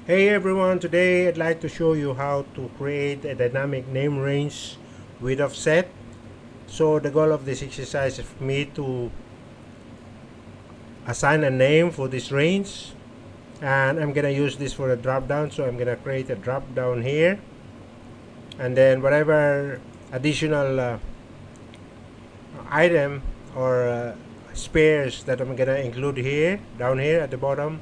Hey everyone, today I'd like to show you how to create a dynamic name range with offset. So the goal of this exercise is for me to assign a name for this range, and I'm gonna use this for a drop down. So I'm gonna create a drop down here, and then whatever additional item or spares that I'm gonna include here down here at the bottom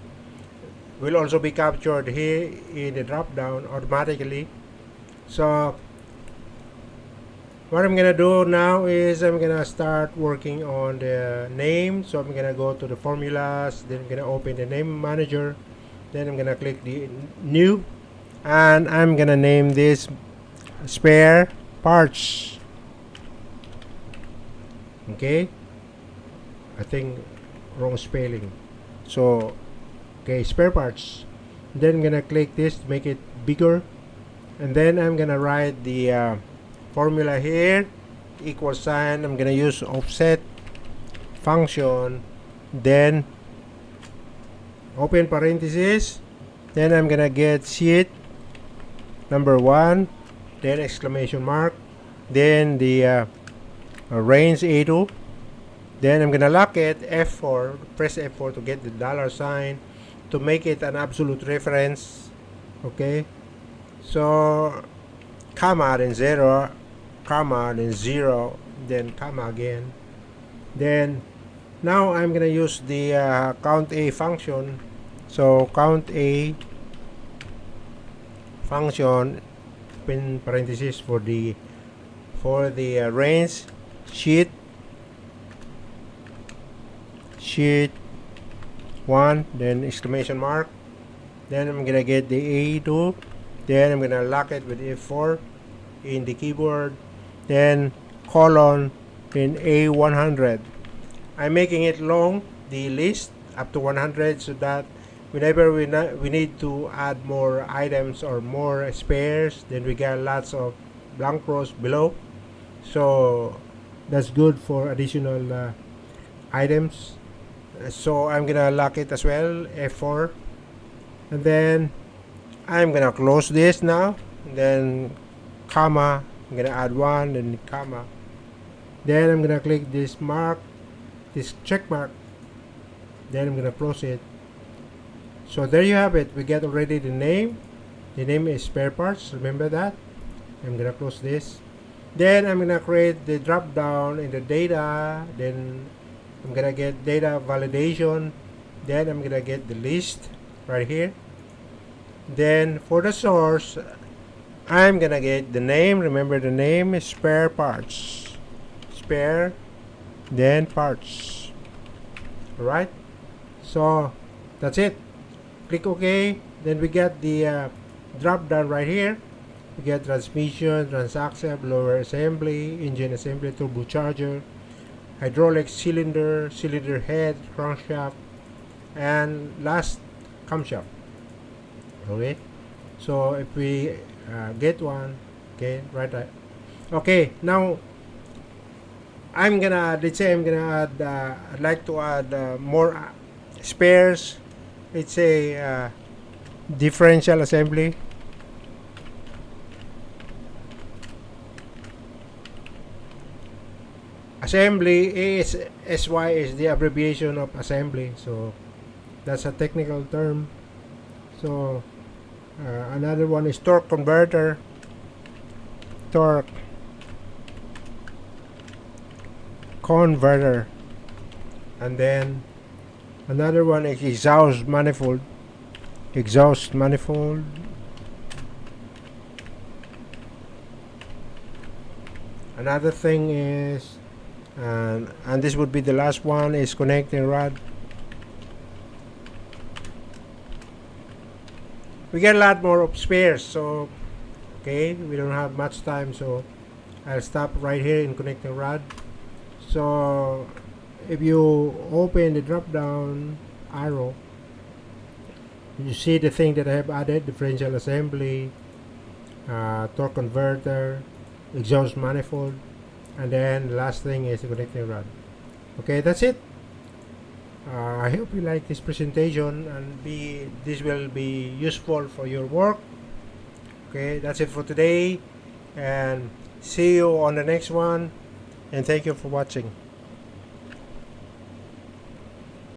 will also be captured here in the drop down automatically. So what I'm gonna do now is I'm gonna start working on the name. So I'm gonna go to the formulas, then I'm gonna open the name manager, then I'm gonna click the new, and I'm gonna name this spare parts. Okay, I think wrong spelling. So okay, spare parts. Then I'm gonna click this to make it bigger, and then I'm gonna write the formula here, equal sign. I'm gonna use offset function, then open parenthesis, then I'm gonna get sheet number 1, then exclamation mark, then the range A2, then I'm gonna lock it F4, press F4 to get the dollar sign to make it an absolute reference. Okay, so comma, then 0, comma, then 0, then comma again. Then now I'm gonna use the count A function. So count A function, open parenthesis, for the range sheet 1, then exclamation mark, then I'm gonna get the A2, then I'm gonna lock it with F4 in the keyboard, then colon, in A100. I'm making it long, the list up to 100, so that whenever we need to add more items or more spares, then we get lots of blank rows below. So that's good for additional items. So I'm gonna lock it as well, F4, and then I'm gonna close this now, and then comma, I'm gonna add 1, then comma, then I'm gonna click this mark, this check mark, then I'm gonna close it. So there you have it. We get already the name is spare parts, remember that. I'm gonna close this, then I'm gonna create the drop down in the data, then I'm gonna get data validation, then I'm gonna get the list right here, then for the source I'm gonna get the name. Remember, the name is spare parts, spare, then parts. Alright, so that's it. Click OK, then we get the drop down right here. We get transmission, transaxle, blower assembly, engine assembly, turbocharger, hydraulic cylinder, cylinder head, crankshaft, and last camshaft. Okay, so if we get one, okay, right. Okay, now let's say I'm gonna add, I'd like to add more spares. Let's say differential assembly. Assembly is SY is the abbreviation of assembly, so that's a technical term. So another one is torque converter, torque converter, and then another one is exhaust manifold, another thing is, and this would be the last one, is connecting rod. We get a lot more of spares, so okay, we don't have much time, so I'll stop right here in connecting rod. So if you open the drop down arrow, you see the thing that I have added: differential assembly, torque converter, exhaust manifold, and then the last thing is the connecting rod. Okay, that's it. I hope you like this presentation and this will be useful for your work. Okay, that's it for today, and see you on the next one, and thank you for watching.